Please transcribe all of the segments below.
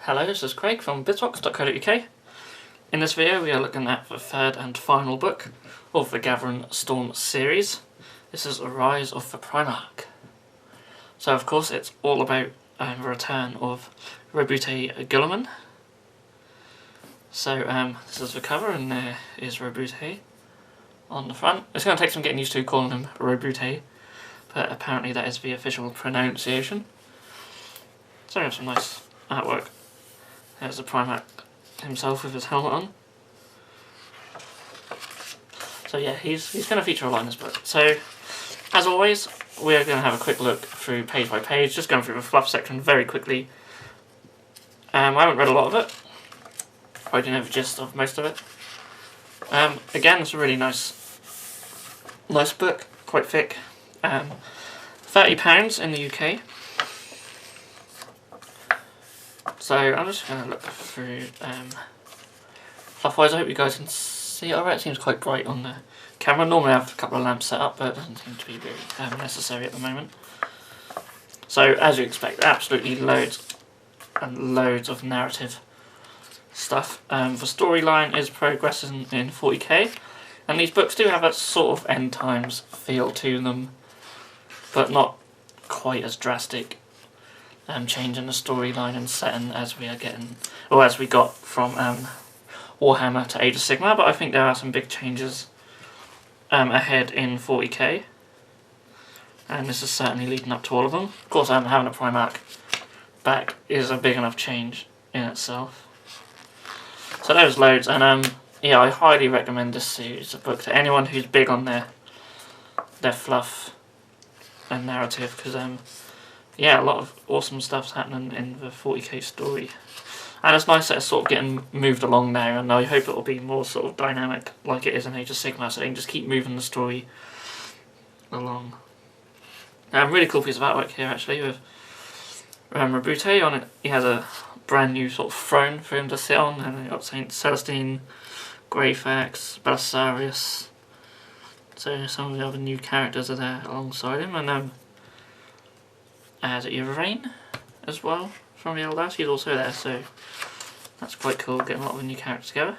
Hello, this is Craig from bitsbox.co.uk. In this video we are looking at the third and final book of the Gathering Storm series. This is A Rise of the Primarch. So of course it's all about the return of Roboute Guilliman. So this is the cover and there is Roboute on the front. It's going to take some getting used to calling him Roboute, but apparently that is the official pronunciation. So we have some nice artwork. There's the Primarch himself with his helmet on. So yeah, he's going to feature a lot in this book. So, as always, we're going to have a quick look through page by page, just going through the fluff section very quickly. I haven't read a lot of it. I do know the gist of most of it. Again, it's a really nice book, quite thick. £30 in the UK. So I'm just going to look through fluff-wise. I hope you guys can see it alright. It seems quite bright on the camera. Normally I have a couple of lamps set up, but it doesn't seem to be really necessary at the moment. So as you expect, absolutely loads and loads of narrative stuff. The storyline is progressing in 40k, and these books do have a sort of end times feel to them, but not quite as drastic. Change in the storyline and setting as we are getting, or as we got from Warhammer to Age of Sigmar, but I think there are some big changes ahead in 40k, and this is certainly leading up to all of them. Of course, having a Primarch back is a big enough change in itself. So there's loads, and yeah, I highly recommend this series of books to anyone who's big on their fluff and narrative, because yeah, a lot of awesome stuff's happening in the 40k story. And it's nice that it's sort of getting moved along now, and I hope it'll be more sort of dynamic like it is in Age of Sigmar, so they can just keep moving the story along. Really cool piece of artwork here actually, with Roboute on it. He has a brand new sort of throne for him to sit on, and you've got Saint Celestine, Greyfax, Belisarius. So some of the other new characters are there alongside him, and as Rain as well from the Eldas, he's also there, so that's quite cool, getting a lot of new characters together.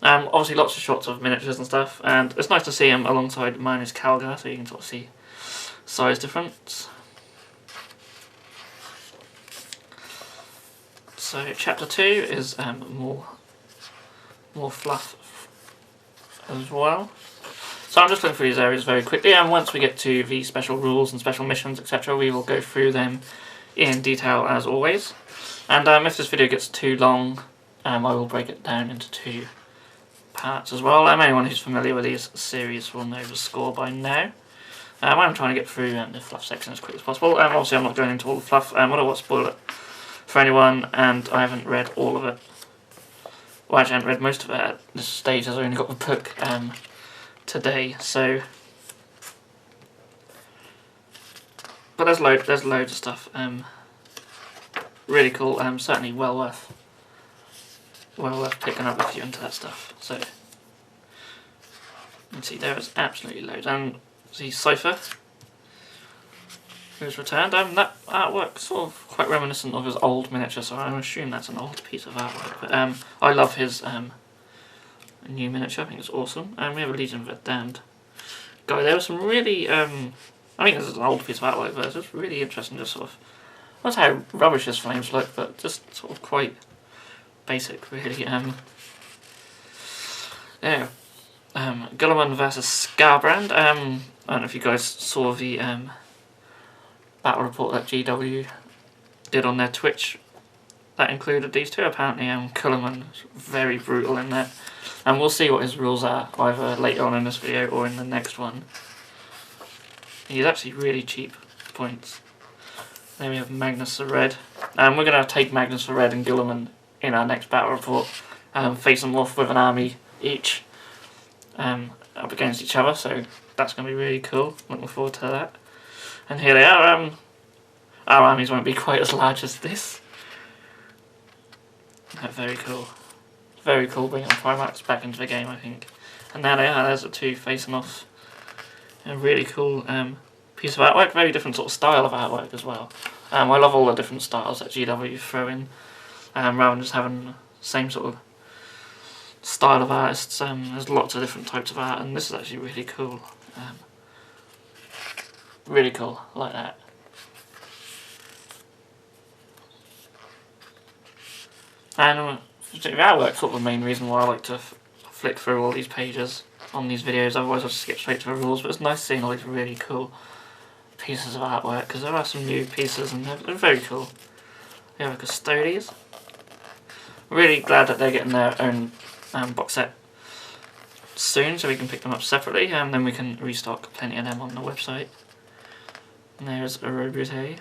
Obviously lots of shots of miniatures and stuff, and it's nice to see him alongside Minus Calgar, so you can sort of see size difference. So chapter 2 is more fluff as well. So I'm just looking through these areas very quickly, and once we get to the special rules and special missions, etc., we will go through them in detail as always. And if this video gets too long, I will break it down into 2 parts as well. Anyone who's familiar with these series will know the score by now. I'm trying to get through the fluff section as quick as possible. Obviously I'm not going into all the fluff. I don't want to spoil it for anyone, and I haven't read all of it. Well, actually I haven't read most of it at this stage, as I only got the book today, so but there's loads of stuff. Really cool. Certainly well worth picking up if you're into that stuff. So you can see there is absolutely loads. And the Cypher who's returned. That artwork sort of quite reminiscent of his old miniature, so I'm assuming that's an old piece of artwork. But I love his new miniature. I think it's awesome. And we have a Legion of the Damned guy. There was some really I think this is an old piece of artwork, but it's just really interesting, just sort of, not how rubbish his flames look, but just sort of quite basic really. Yeah. Guilliman versus Scarbrand. I don't know if you guys saw the battle report that GW did on their Twitch that included these two. Apparently Guilliman is very brutal in that, and we'll see what his rules are either later on in this video or in the next one. He's actually really cheap points. Then we have Magnus the Red. We're going to take Magnus the Red and Guilliman in our next battle report. Face them off with an army each up against each other, so that's going to be really cool. Looking forward to that. And here they are. Our armies won't be quite as large as this. Very cool. Very cool bringing Primarchs back into the game, I think. And there they are, there's the two facing off. A really cool piece of artwork, very different sort of style of artwork as well. I love all the different styles that GW throw in rather than just having the same sort of style of artists. There's lots of different types of art, and this is actually really cool. Really cool, I like that. And the artwork's sort of the main reason why I like to flick through all these pages on these videos, otherwise I'll just skip straight to the rules, but it's nice seeing all these really cool pieces of artwork, because there are some new pieces and they're very cool. We have a Custodies. Really glad that they're getting their own box set soon, so we can pick them up separately, and then we can restock plenty of them on the website. And there's a Robute.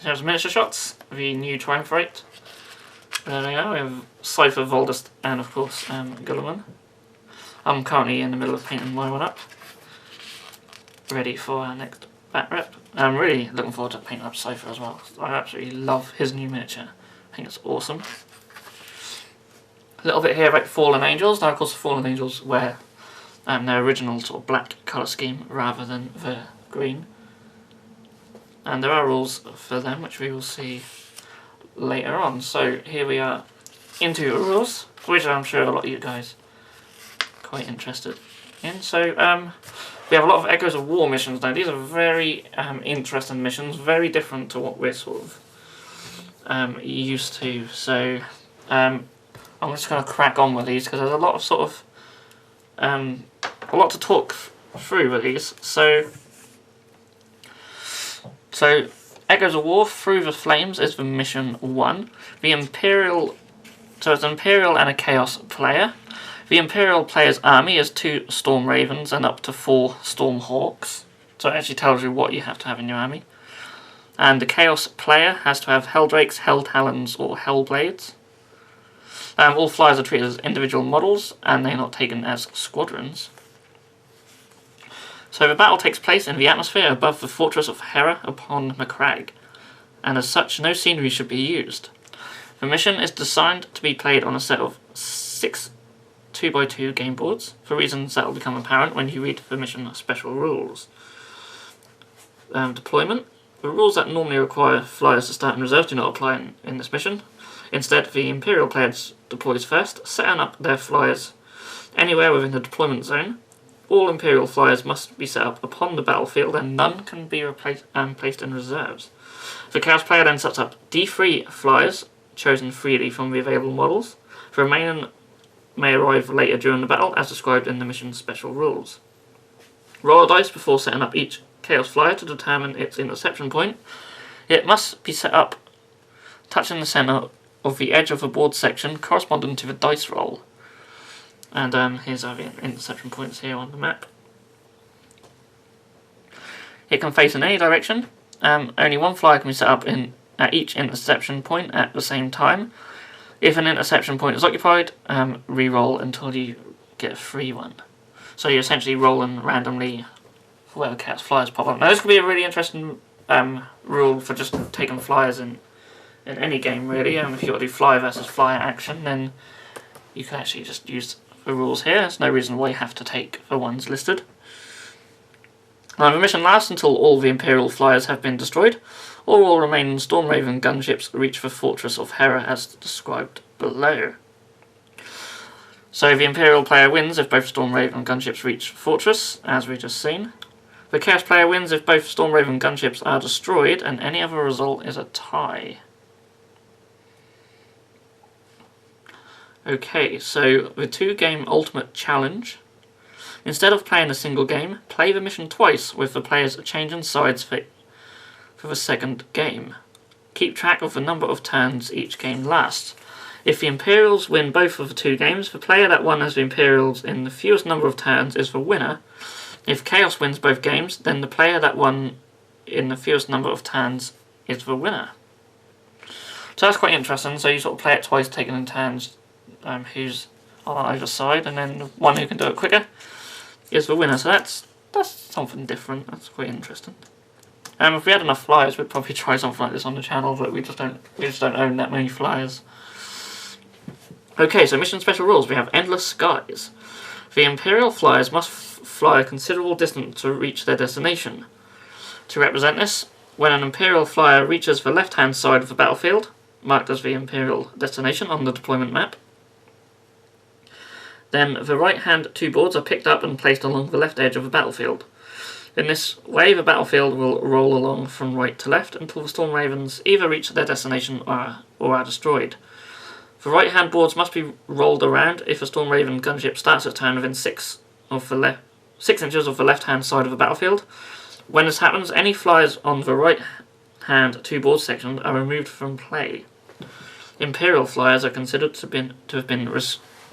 There's miniature shots, the new Triumvirate. There we go, we have Cypher, Voldust, and of course Guilliman. I'm currently in the middle of painting my one up, ready for our next bat rep. I'm really looking forward to painting up Cypher as well. I absolutely love his new miniature. I think it's awesome. A little bit here about Fallen Angels. Now of course Fallen Angels wear their original sort of black colour scheme rather than the green. And there are rules for them which we will see later on. So here we are into rules, which I'm sure a lot of you guys are quite interested in. So we have a lot of Echoes of War missions now. These are very interesting missions, very different to what we're sort of used to. So I'm just going to crack on with these because there's a lot of sort of a lot to talk through with these. So Echoes of War Through the Flames is the mission 1. The Imperial, so it's an Imperial and a Chaos player. The Imperial player's army is 2 Storm Ravens and up to 4 Storm Hawks. So it actually tells you what you have to have in your army. And the Chaos player has to have Helldrakes, Hell Talons or Hellblades. All flyers are treated as individual models and they're not taken as squadrons. So the battle takes place in the atmosphere above the fortress of Hera upon McCrag, and as such no scenery should be used. The mission is designed to be played on a set of 6 2x2 game boards, for reasons that will become apparent when you read the mission special rules. Deployment. The rules that normally require flyers to start in reserve do not apply in this mission. Instead, the Imperial player deploys first, setting up their flyers anywhere within the deployment zone. All Imperial flyers must be set up upon the battlefield and none can be placed in reserves. The Chaos player then sets up D3 flyers, chosen freely from the available models. The remaining may arrive later during the battle, as described in the mission special rules. Roll a dice before setting up each Chaos flyer to determine its interception point. It must be set up touching the centre of the edge of the board section corresponding to the dice roll. And here's our interception points here on the map. It can face in any direction. Only one flyer can be set up at each interception point at the same time. If an interception point is occupied, re-roll until you get a free one. So you're essentially rolling randomly for where the cat's flyers pop up. Now this could be a really interesting rule for just taking flyers in any game really. If you want to do flyer versus flyer action, then you can actually just use the rules here. There's no reason why you have to take the ones listed. The mission lasts until all the Imperial flyers have been destroyed, or all remaining Storm Raven gunships reach the fortress of Hera as described below. So the Imperial player wins if both Storm Raven gunships reach the fortress, as we just seen. The Chaos player wins if both Storm Raven gunships are destroyed, and any other result is a tie. Okay, so the 2-game Ultimate Challenge. Instead of playing a single game, play the mission twice with the players changing sides for the second game. Keep track of the number of turns each game lasts. If the Imperials win both of the 2 games, the player that won as the Imperials in the fewest number of turns is the winner. If Chaos wins both games, then the player that won in the fewest number of turns is the winner. So that's quite interesting, so you sort of play it twice, taking in turns. Who's on either side, and then the one who can do it quicker is the winner. So that's something different. That's quite interesting. If we had enough flyers, we'd probably try something like this on the channel, but we just don't own that many flyers. Okay, so mission special rules. We have Endless Skies. The Imperial flyers must fly a considerable distance to reach their destination. To represent this, when an Imperial flyer reaches the left-hand side of the battlefield, marked as the Imperial destination on the deployment map, then the right-hand 2 boards are picked up and placed along the left edge of the battlefield. In this way, the battlefield will roll along from right to left until the Storm Ravens either reach their destination or are destroyed. The right-hand boards must be rolled around if a Storm Raven gunship starts its turn within 6 inches of the left-hand side of the battlefield. When this happens, any flyers on the right-hand 2 board section are removed from play. Imperial flyers are considered to have been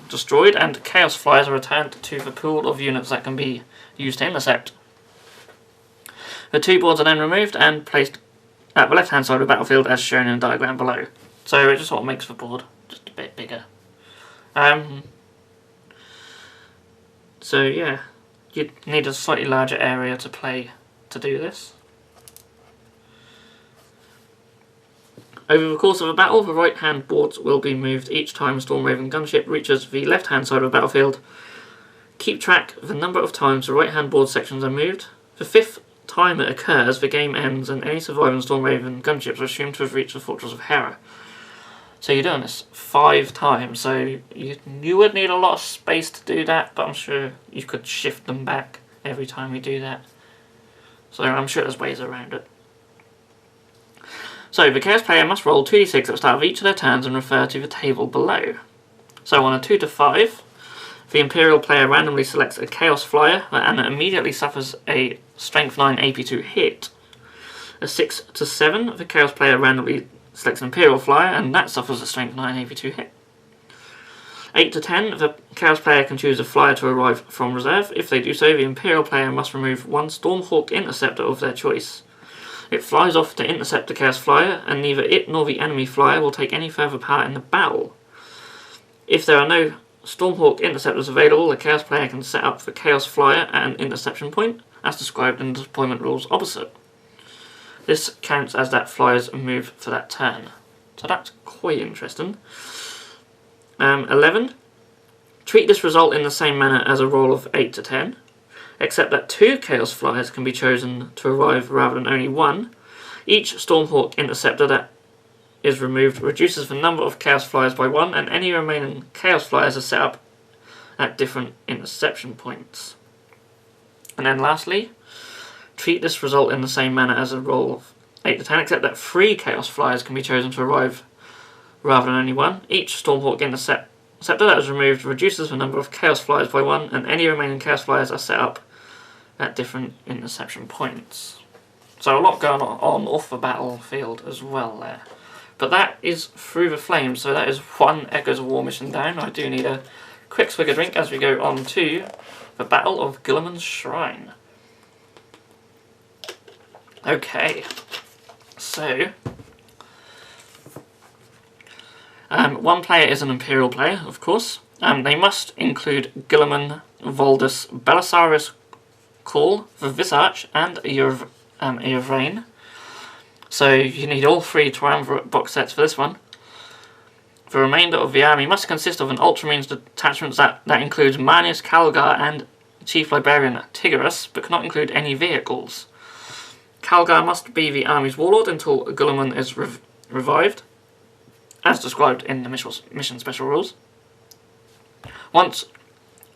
destroyed, and Chaos flyers are returned to the pool of units that can be used to intercept. The 2 boards are then removed and placed at the left-hand side of the battlefield as shown in the diagram below. So it just sort of makes the board just a bit bigger. So yeah, you need a slightly larger area to play to do this. Over the course of a battle, the right-hand boards will be moved each time a Storm Raven gunship reaches the left-hand side of the battlefield. Keep track of the number of times the right-hand board sections are moved. The 5th time it occurs, the game ends and any surviving Storm Raven gunships are assumed to have reached the Fortress of Hera. So you're doing this 5 times, so you would need a lot of space to do that, but I'm sure you could shift them back every time you do that. So I'm sure there's ways around it. So the Chaos player must roll 2d6 at the start of each of their turns and refer to the table below. So on a 2 to 5, the Imperial player randomly selects a Chaos flyer and immediately suffers a Strength 9 AP2 hit. A 6 to 7, the Chaos player randomly selects an Imperial flyer and that suffers a Strength 9 AP2 hit. 8 to 10, the Chaos player can choose a flyer to arrive from reserve. If they do so, the Imperial player must remove 1 Stormhawk Interceptor of their choice. It flies off to intercept the Chaos flyer, and neither it nor the enemy flyer will take any further part in the battle. If there are no Stormhawk Interceptors available, the Chaos player can set up the Chaos flyer at an interception point, as described in the deployment rules opposite. This counts as that flyer's move for that turn. So that's quite interesting. 11. Treat this result in the same manner as a roll of 8 to 10, except that 2 Chaos flyers can be chosen to arrive rather than only 1. Each Stormhawk Interceptor that is removed reduces the number of Chaos flyers by 1, and any remaining Chaos flyers are set up at different interception points. And then lastly, treat this result in the same manner as a roll of 8 to 10, except that 3 Chaos flyers can be chosen to arrive rather than only 1. Each Stormhawk Interceptor that is removed reduces the number of Chaos flyers by 1, and any remaining Chaos flyers are set up at different interception points. So a lot going on off the battlefield as well there. But that is Through the Flames, so that is 1 Echoes of War mission down. I do need a quick swig of drink as we go on to the Battle of Guilliman's Shrine. Okay, so 1 player is an Imperial player, of course. They must include Guilliman, Voldus, Belisarius Cawl, the Visarch, and Yvraine. So you need all 3 triumvirate box sets for this one. The remainder of the army must consist of an Ultramarines detachment that includes Marneus Calgar and Chief Librarian Tigurus, but cannot include any vehicles. Calgar must be the army's warlord until Guilliman is revived, as described in the mission special rules. Once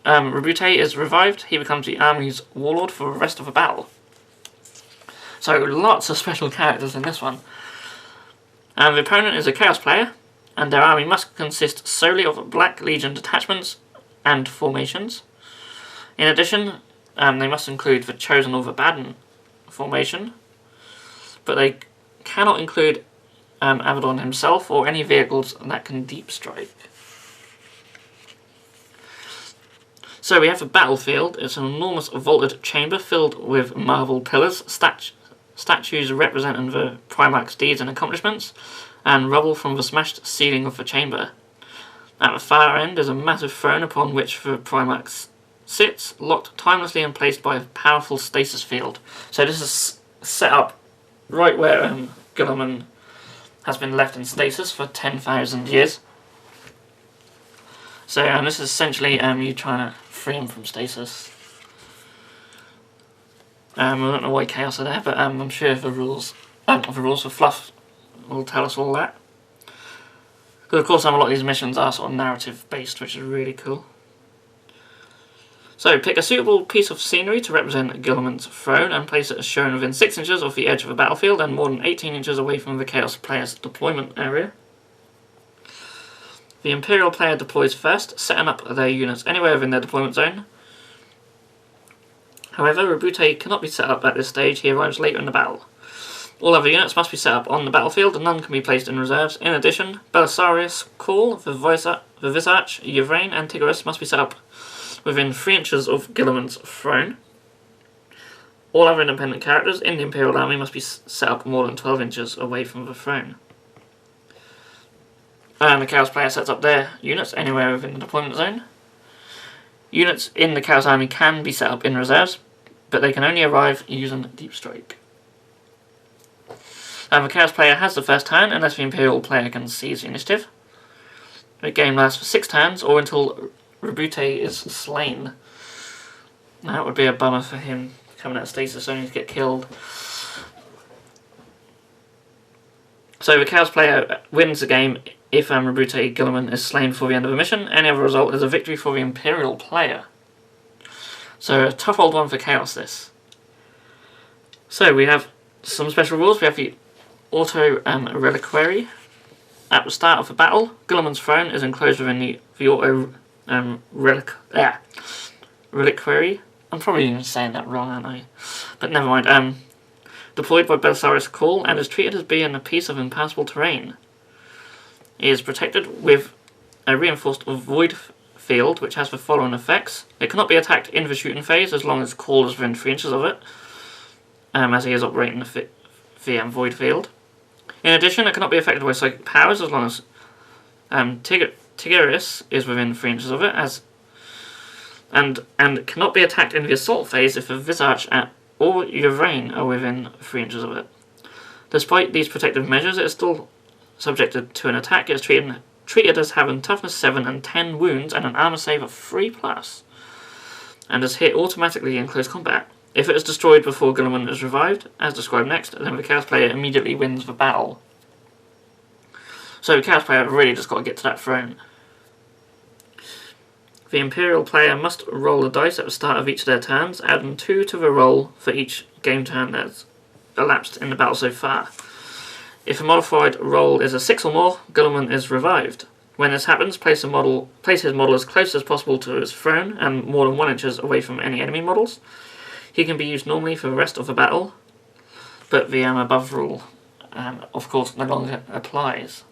Rebute is revived, he becomes the army's warlord for the rest of the battle. So lots of special characters in this one. The opponent is a Chaos player, and their army must consist solely of Black Legion detachments and formations. In addition, they must include the Chosen or the Baden formation, but they cannot include Abaddon himself or any vehicles that can deep strike. So we have a battlefield. It's an enormous vaulted chamber filled with marble pillars, statues representing the Primarch's deeds and accomplishments, and rubble from the smashed ceiling of the chamber. At the far end is a massive throne upon which the Primarch sits, locked timelessly and placed by a powerful stasis field. So this is set up right where Guilliman has been left in stasis for 10,000 years. So this is essentially you trying to free him from stasis. I don't know why Chaos are there, but I'm sure the rules The rules for fluff will tell us all that. Because of course a lot of these missions are sort of narrative based, which is really cool. So pick a suitable piece of scenery to represent Guilliman's throne and place it as shown within 6 inches of the edge of a battlefield and more than 18 inches away from the Chaos player's deployment area. The Imperial player deploys first, setting up their units anywhere within their deployment zone. However, Roboute cannot be set up at this stage, he arrives later in the battle. All other units must be set up on the battlefield and none can be placed in reserves. In addition, Belisarius, Call, the Visage, Yvraine and Tigris must be set up within 3 inches of Guilliman's throne. All other independent characters in the Imperial army must be set up more than 12 inches away from the throne. And the Chaos player sets up their units anywhere within the deployment zone. Units in the Chaos army can be set up in reserves, but they can only arrive using Deep Strike. And the Chaos player has the first turn unless the Imperial player can seize the initiative. The game lasts for 6 turns or until Roboute is slain. That would be a bummer for him, coming out of stasis only to get killed. So the Chaos player wins the game if Roboute Guilliman is slain before the end of the mission. Any other result is a victory for the Imperial player. So a tough old one for Chaos, this. So we have some special rules. We have the Auto Reliquary. At the start of the battle, Guilliman's throne is enclosed within the Auto Reliquary. I'm probably even saying that wrong, aren't I? But never mind. Deployed by Belisarius Call and is treated as being a piece of impassable terrain. It is protected with a reinforced void field, which has the following effects. It cannot be attacked in the shooting phase as long as Call is within 3 inches of it, as he is operating the void field. In addition, it cannot be affected by psychic powers as long as Tigris is within 3 inches of it, and cannot be attacked in the assault phase if the Visage or Yvraine are within 3 inches of it. Despite these protective measures, it is still subjected to an attack. It is treated as having toughness 7 and 10 wounds and an armor save of 3+, and is hit automatically in close combat. If it is destroyed before Guilliman is revived, as described next, then the Chaos player immediately wins the battle. So the Chaos player really just got to get to that throne. The Imperial player must roll a dice at the start of each of their turns, adding 2 to the roll for each game turn that's elapsed in the battle so far. If a modified roll is a 6 or more, Guilliman is revived. When this happens, place his model as close as possible to his throne and more than 1 inches away from any enemy models. He can be used normally for the rest of the battle, but the above rule, of course, no longer applies.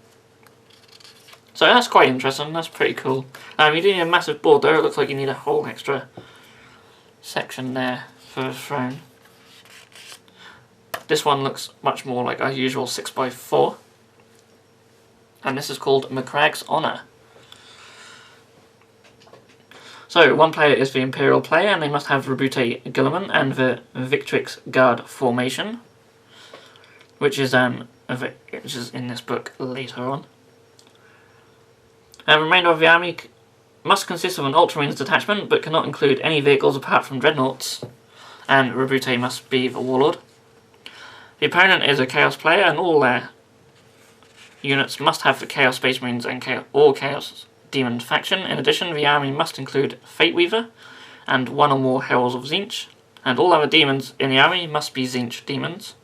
So that's quite interesting, that's pretty cool. You do need a massive board though, it looks like you need a whole extra section there for the throne. This one looks much more like our usual 6x4, and this is called McCrag's Honour. So, one player is the Imperial player, and they must have Roboute Guilliman and the Victrix Guard formation, which is in this book later on. The remainder of the army must consist of an Ultramarines detachment, but cannot include any vehicles apart from dreadnoughts, and Roboute must be the Warlord. The opponent is a Chaos player, and all their units must have the Chaos Space Marines and Chaos Demon faction. In addition, the army must include Fate Weaver and 1 or more Heralds of Tzeentch, and all other demons in the army must be Tzeentch demons.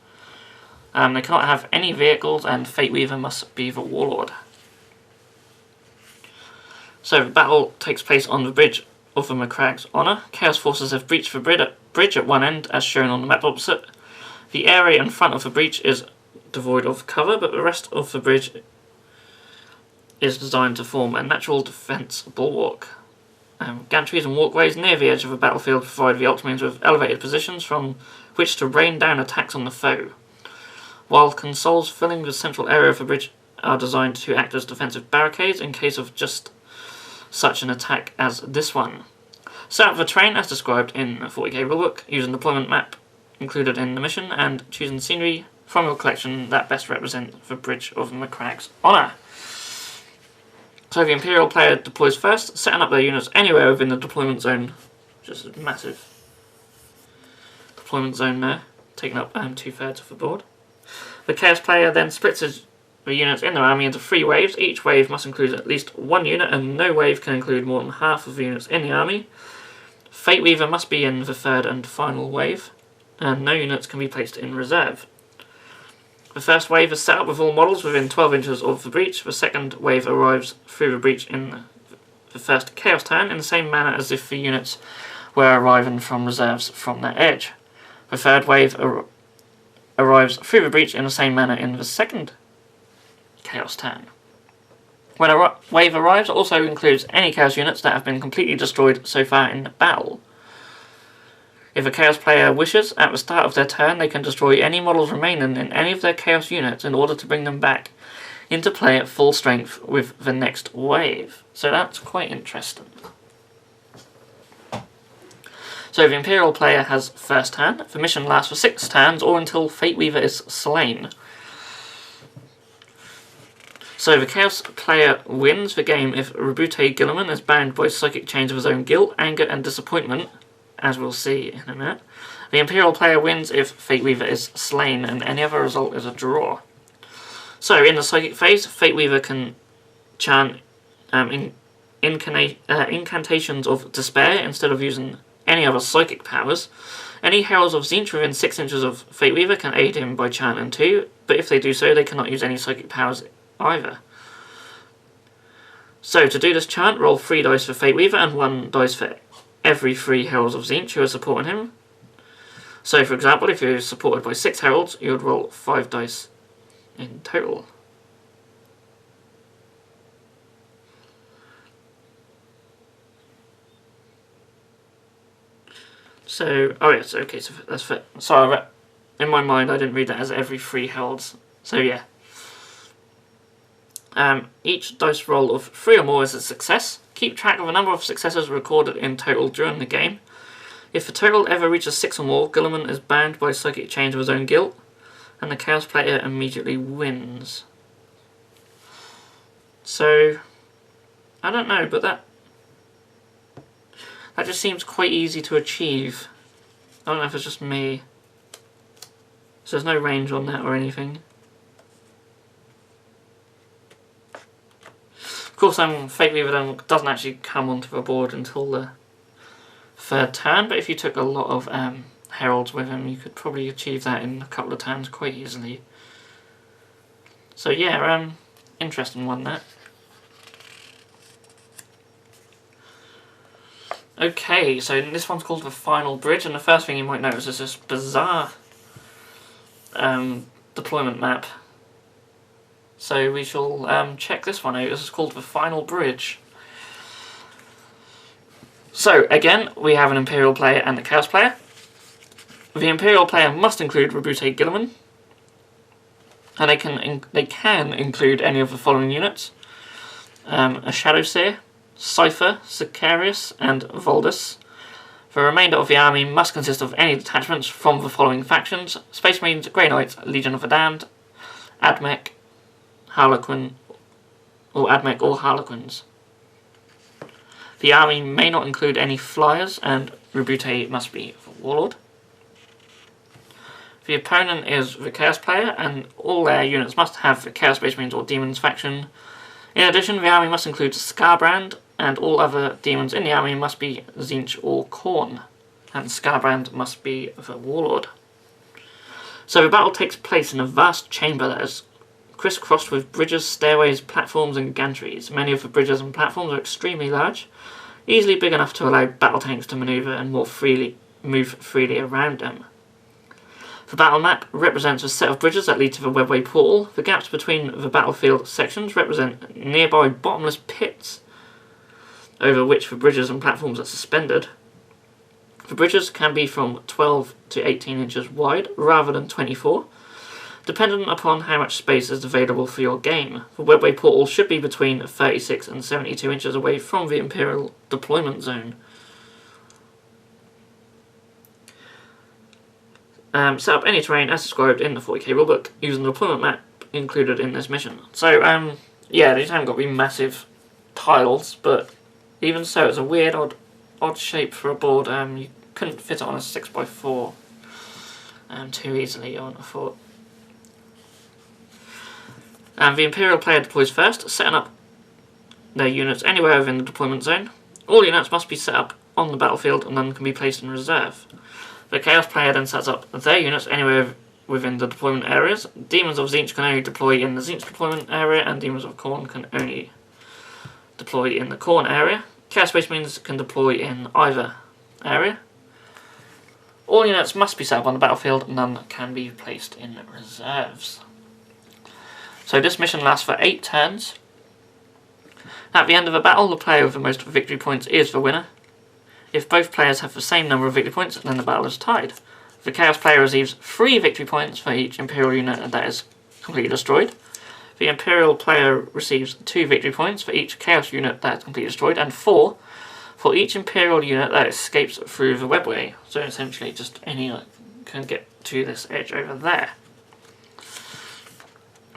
They cannot have any vehicles, and Fate Weaver must be the Warlord. So the battle takes place on the bridge of the McCrag's Honour. Chaos forces have breached the bridge at one end, as shown on the map opposite. The area in front of the breach is devoid of cover, but the rest of the bridge is designed to form a natural defence bulwark. Gantries and walkways near the edge of the battlefield provide the Ultramarines with elevated positions from which to rain down attacks on the foe, while consoles filling the central area of the bridge are designed to act as defensive barricades in case of just such an attack as this one. Set up the terrain as described in the 40k rulebook, using the deployment map included in the mission, and choosing scenery from your collection that best represent the bridge of McCrag's Honour. So the Imperial player deploys first, setting up their units anywhere within the deployment zone. Just a massive deployment zone there, taking up 2/3 of the board. The Chaos player then splits the units in their army into 3 waves. Each wave must include at least 1 unit, and no wave can include more than half of the units in the army. Fate Weaver must be in the 3rd and final wave, and no units can be placed in reserve. The first wave is set up with all models within 12 inches of the breach. The second wave arrives through the breach in the first Chaos turn in the same manner as if the units were arriving from reserves from their edge. The third wave arrives through the breach in the same manner in the second Chaos turn. When a wave arrives, it also includes any Chaos units that have been completely destroyed so far in the battle. If a Chaos player wishes, at the start of their turn, they can destroy any models remaining in any of their Chaos units in order to bring them back into play at full strength with the next wave. So that's quite interesting. So the Imperial player has first turn. The mission lasts for 6 turns or until Fate Weaver is slain. So the Chaos player wins the game if Rebute Guilliman is bound by psychic chains of his own guilt, anger and disappointment, as we'll see in a minute. The Imperial player wins if Fate Weaver is slain, and any other result is a draw. So in the psychic phase, Fate Weaver can chant incantations of despair instead of using any other psychic powers. Any Heralds of Tzeentch within 6 inches of Fate Weaver can aid him by chanting too, but if they do so, they cannot use any psychic powers either. So to do this chant, roll 3 dice for Fate Weaver and 1 dice for every 3 Heralds of Tzeentch who are supporting him. So for example, if you're supported by 6 Heralds, you would roll 5 dice in total. So, oh yes, okay, so that's fit. Sorry, in my mind I didn't read that as every 3 Heralds. So yeah. Each dice roll of 3 or more is a success. Keep track of the number of successes recorded in total during the game. If the total ever reaches 6 or more, Guilliman is bound by psychic chains of his own guilt, and the Chaos player immediately wins. So, I don't know, but that just seems quite easy to achieve. I don't know if it's just me. So there's no range on that or anything. Of course, Fate Weaver doesn't actually come onto the board until the 3rd turn, but if you took a lot of Heralds with him, you could probably achieve that in a couple of turns quite easily. So yeah, interesting one, that. Okay, so this one's called the Final Bridge, and the first thing you might notice is this bizarre deployment map. So we shall check this one out. This is called the Final Bridge. So again, we have an Imperial player and a Chaos player. The Imperial player must include Rebute Guilliman, and they can include any of the following units: a Shadowseer, Cypher, Sicarius, and Voldus. The remainder of the army must consist of any detachments from the following factions: Space Marines, Grey Knights, Legion of the Damned, Admech, Harlequin, or Admech or Harlequins. The army may not include any flyers, and Rebute must be the Warlord. The opponent is the Chaos player, and all their units must have the Chaos Space Marines or Demons faction. In addition, the army must include Scarbrand, and all other demons in the army must be Tzeentch or Khorne, and Scarbrand must be the Warlord. So the battle takes place in a vast chamber that is crisscrossed with bridges, stairways, platforms and gantries. Many of the bridges and platforms are extremely large, easily big enough to allow battle tanks to manoeuvre and move freely around them. The battle map represents a set of bridges that lead to the webway portal. The gaps between the battlefield sections represent nearby bottomless pits over which the bridges and platforms are suspended. The bridges can be from 12 to 18 inches wide rather than 24, dependent upon how much space is available for your game. The webway portal should be between 36 and 72 inches away from the Imperial deployment zone. Set up any terrain as described in the 40k rulebook using the deployment map included in this mission. So, yeah, these haven't got to be massive tiles, but even so, it's a weird, odd shape for a board. You couldn't fit it on a 6x4 too easily, I wouldn't have thought. The Imperial player deploys first, setting up their units anywhere within the deployment zone. All units must be set up on the battlefield and none can be placed in reserve. The Chaos player then sets up their units anywhere within the deployment areas. Demons of Tzeentch can only deploy in the Tzeentch deployment area, and Demons of Khorne can only deploy in the Khorne area. Chaos Space Marines can deploy in either area. All units must be set up on the battlefield, none can be placed in reserves. So this mission lasts for 8 turns. At the end of a battle, the player with the most victory points is the winner. If both players have the same number of victory points, then the battle is tied. The Chaos player receives 3 victory points for each Imperial unit that is completely destroyed. The Imperial player receives 2 victory points for each Chaos unit that is completely destroyed, and 4 for each Imperial unit that escapes through the webway. So essentially just any unit can get to this edge over there.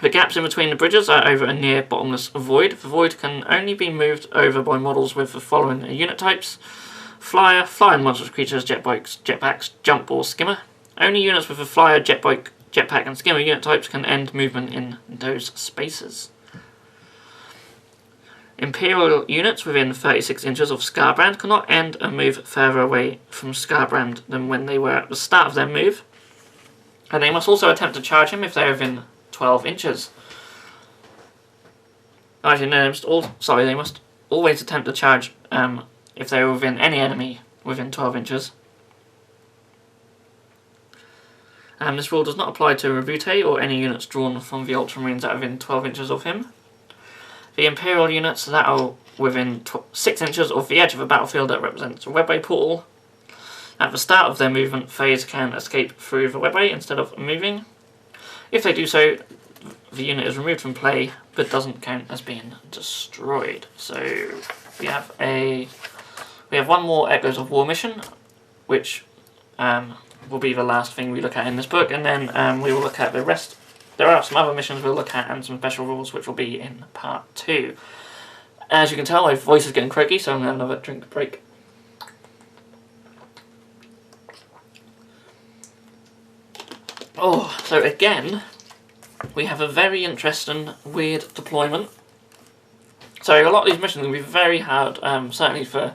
The gaps in between the bridges are over a near bottomless void. The void can only be moved over by models with the following unit types: Flyer, flying monstrous creatures, jetbikes, jetpacks, jump or skimmer. Only units with the flyer, jetbike, jetpack and skimmer unit types can end movement in those spaces. Imperial units within 36 inches of Scarbrand cannot end and move further away from Scarbrand than when they were at the start of their move. And they must also attempt to charge him if they are within 12 inches. Actually, no, they must always attempt to charge if they are within any enemy within 12 inches. This rule does not apply to Rabute or any units drawn from the Ultramarines that are within 12 inches of him. The Imperial units that are within 6 inches of the edge of a battlefield that represents a webway portal. At the start of their movement phase can escape through the webway instead of moving. If they do so, the unit is removed from play but doesn't count as being destroyed. So we have one more Echoes of War mission, which will be the last thing we look at in this book, and then we will look at the rest. There are some other missions we'll look at and some special rules which will be in part 2. As you can tell, my voice is getting croaky, so I'm going to have another drink break. Oh, so again, we have a very interesting, weird deployment. So a lot of these missions will be very hard, certainly for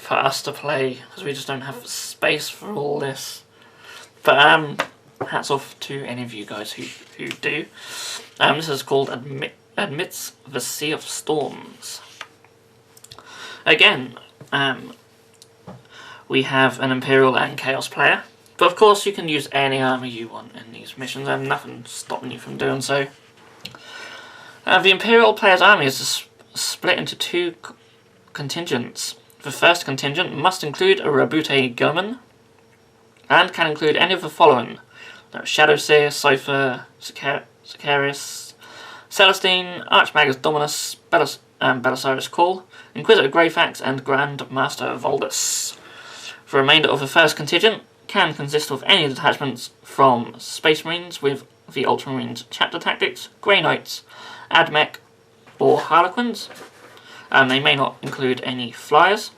us to play, because we just don't have space for all this. But hats off to any of you guys who do. This is called Amidst the Sea of Storms. Again, we have an Imperial and Chaos player. But of course you can use any army you want in these missions, and nothing's stopping you from doing so. The Imperial player's army is split into 2 contingents. The first contingent must include a Rabute Guilliman, and can include any of the following: Shadowseer, Cypher, Sicarius, Celestine, Archmagus Dominus, Belisarius Call, Inquisitor Greyfax, and Grand Master Voldus. The remainder of the first contingent can consist of any detachments from Space Marines with the Ultramarines Chapter Tactics, Grey Knights, Admech, or Harlequins. They may not include any flyers.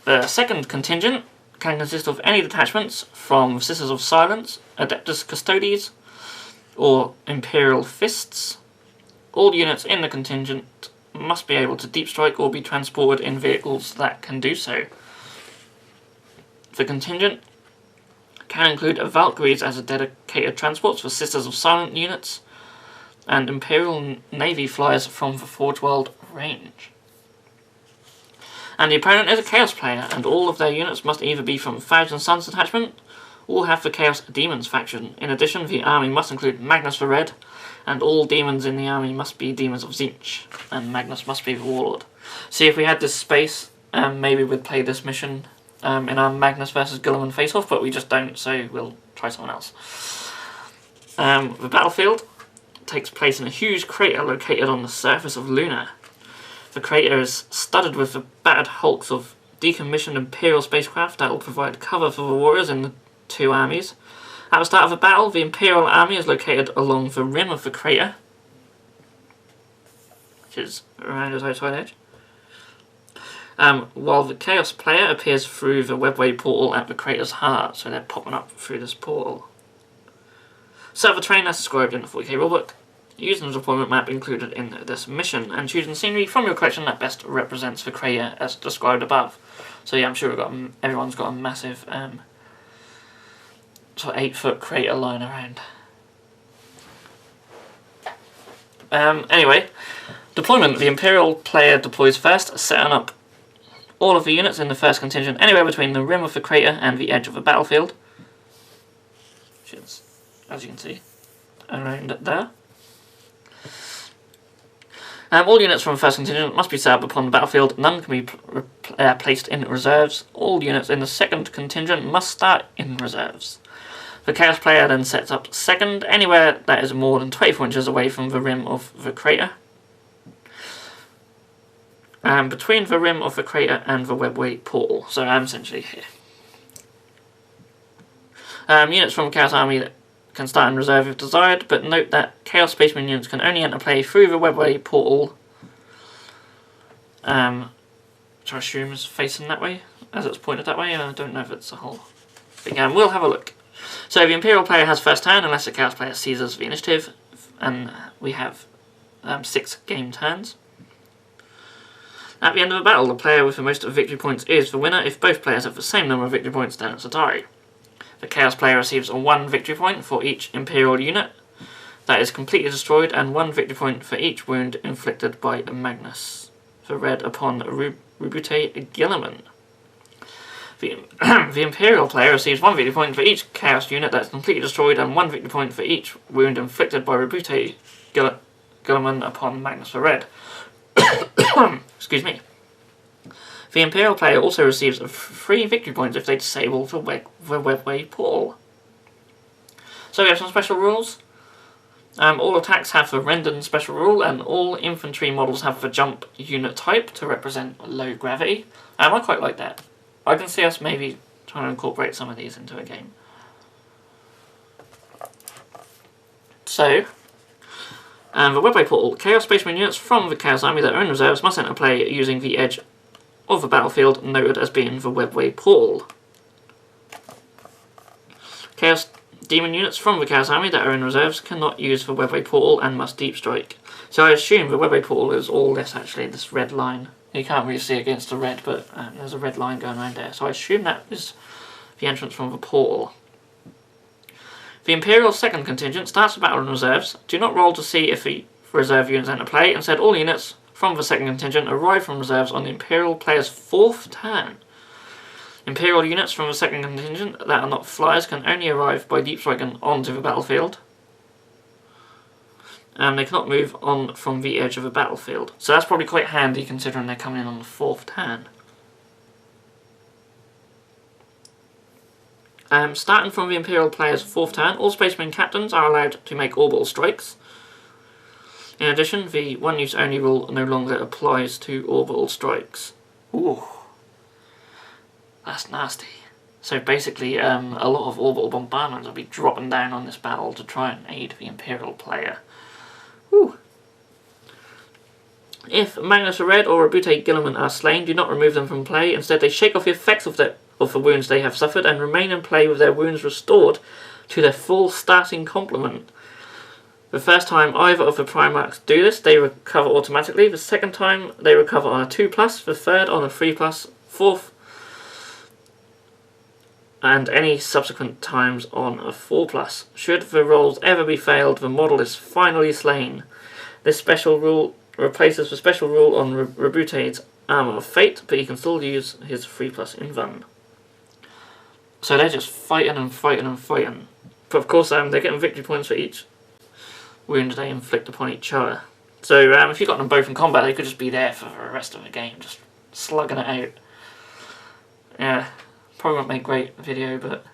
The second contingent can consist of any detachments from Sisters of Silence, Adeptus Custodes, or Imperial Fists. All units in the contingent must be able to deep strike or be transported in vehicles that can do so. The contingent can include Valkyries as a dedicated transports for Sisters of Silent units, and Imperial Navy flyers from the Forge World range. And the opponent is a Chaos player, and all of their units must either be from Thousand Suns detachment, or have the Chaos Demons faction. In addition, the army must include Magnus the Red, and all demons in the army must be Demons of Tzeentch, and Magnus must be the Warlord. See, if we had this space, maybe we'd play this mission in our Magnus versus Guilliman face-off, but we just don't, so we'll try someone else. The battlefield takes place in a huge crater located on the surface of Luna. The crater is studded with the battered hulks of decommissioned Imperial spacecraft that will provide cover for the warriors in the 2 armies. At the start of the battle, the Imperial army is located along the rim of the crater, which is around its outside edge. While the Chaos player appears through the webway portal at the crater's heart, so they're popping up through this portal. Set of the terrain as described in the 40k rulebook. using the deployment map included in this mission, and choosing scenery from your collection that best represents the crater as described above. So yeah, I'm sure everyone's got a massive sort of 8-foot crater lying around. Anyway, deployment. The Imperial player deploys first, setting up all of the units in the first contingent anywhere between the rim of the crater and the edge of the battlefield, which is, as you can see, around there. All units from the first contingent must be set up upon the battlefield. None can be placed in reserves. All units in the second contingent must start in reserves. The Chaos player then sets up second anywhere that is more than 24 inches away from the rim of the crater, between the rim of the crater and the webway portal. So I'm essentially here. Units from the Chaos Army can start in reserve if desired, but note that Chaos Spaceman units can only enter play through the webway portal, which I assume is facing that way, as it's pointed that way. I don't know if it's a whole thing. We'll have a look. So the Imperial player has first turn unless the Chaos player seizes the initiative, and we have 6 game turns. At the end of the battle, the player with the most victory points is the winner. If both players have the same number of victory points, then it's a tie. The Chaos player receives 1 victory point for each Imperial unit that is completely destroyed, and 1 victory point for each wound inflicted by Magnus the Red upon Rebute Guilliman. The Imperial player receives 1 victory point for each Chaos unit that is completely destroyed, and 1 victory point for each wound inflicted by Rebute Guilliman upon Magnus the Red. Excuse me. The Imperial player also receives 3 victory points if they disable the webway portal. So we have some special rules. All attacks have the Rendon special rule, and all infantry models have the jump unit type to represent low gravity. I quite like that. I can see us maybe trying to incorporate some of these into a game. So, the webway portal. Chaos Spaceman units from the Chaos Army that are in reserves must enter play using the edge of the battlefield noted as being the webway portal. Chaos Demon units from the Chaos Army that are in reserves cannot use the webway portal and must deep strike. So I assume the webway portal is all this, actually, this red line. You can't really see against the red, but there's a red line going around there. So I assume that is the entrance from the portal. The Imperial second contingent starts the battle in reserves. Do not roll to see if the reserve units enter play. Instead, all units from the second contingent arrive from reserves on the Imperial player's 4th turn. Imperial units from the second contingent that are not flyers can only arrive by deep striking onto the battlefield. They cannot move on from the edge of the battlefield. So that's probably quite handy considering they're coming in on the 4th turn. Starting from the Imperial player's 4th turn, all Spaceman captains are allowed to make orbital strikes. In addition, the one-use only rule no longer applies to orbital strikes. Ooh, that's nasty. So basically, a lot of orbital bombardments will be dropping down on this battle to try and aid the Imperial player. Whew. If Magnus the Red or Rebute Guilliman are slain, do not remove them from play. Instead, they shake off the effects of the wounds they have suffered and remain in play with their wounds restored to their full starting complement. The first time either of the Primarchs do this, they recover automatically. The second time, they recover on a 2+, the third on a 3+, fourth, and any subsequent times on a 4+. Should the rolls ever be failed, the model is finally slain. This special rule replaces the special rule on Rebute's Armour of Fate, but he can still use his 3+ in Vun. So they're just fighting and fighting and fighting. But of course, they're getting victory points for each wound they inflict upon each other. So if you got them both in combat, they could just be there for the rest of the game, just slugging it out. Yeah. Probably won't make a great video, but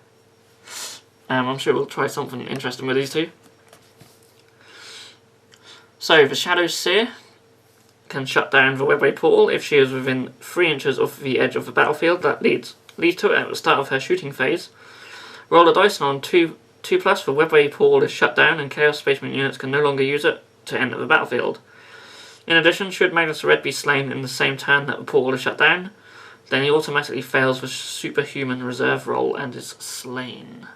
I'm sure we'll try something interesting with these two. So the Shadow Seer can shut down the webway portal if she is within 3 inches of the edge of the battlefield that leads to it at the start of her shooting phase. Roll a dice, and on 2+, the webway portal is shut down and Chaos Spaceman units can no longer use it to enter the battlefield. In addition, should Magnus the Red be slain in the same turn that the portal is shut down, then he automatically fails the superhuman reserve roll and is slain.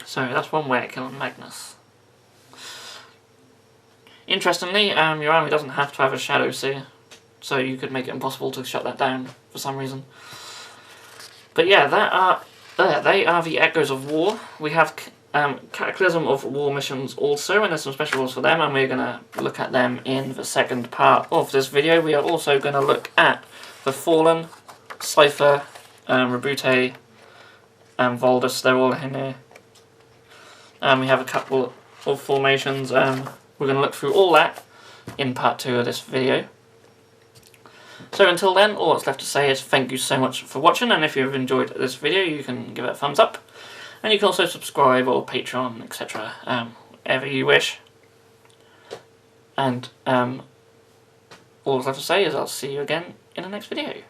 So that's one way of killing Magnus. Interestingly, your army doesn't have to have a Shadow Seer, so you could make it impossible to shut that down for some reason. But yeah, they are the Echoes of War. We have Cataclysm of War missions also, and there's some special rules for them, and we're going to look at them in the second part of this video. We are also going to look at the Fallen, Cypher, Rebute, and Voldus. They're all in here. We have a couple of formations. We're going to look through all that in part 2 of this video. So until then, all that's left to say is thank you so much for watching, and if you've enjoyed this video you can give it a thumbs up, and you can also subscribe or Patreon, etc, whatever you wish. And all that's left to say is I'll see you again in the next video.